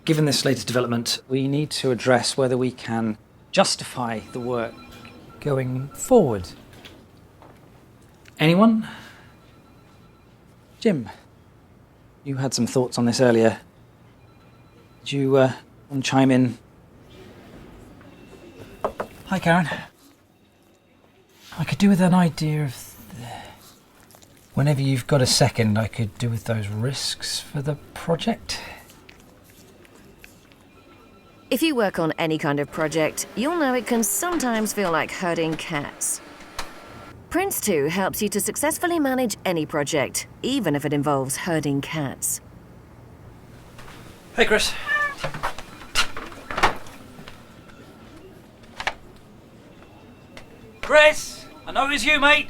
Given this latest development, we need to address whether we can justify the work going forward. Anyone? Jim, you had some thoughts on this earlier. Did you want to chime in? Hi, Karen. I could do with an idea of... Whenever you've got a second, I could do with those risks for the project. If you work on any kind of project, you'll know it can sometimes feel like herding cats. Prince 2 helps you to successfully manage any project, even if it involves herding cats. Hey, Chris. Chris! I know it was you, mate.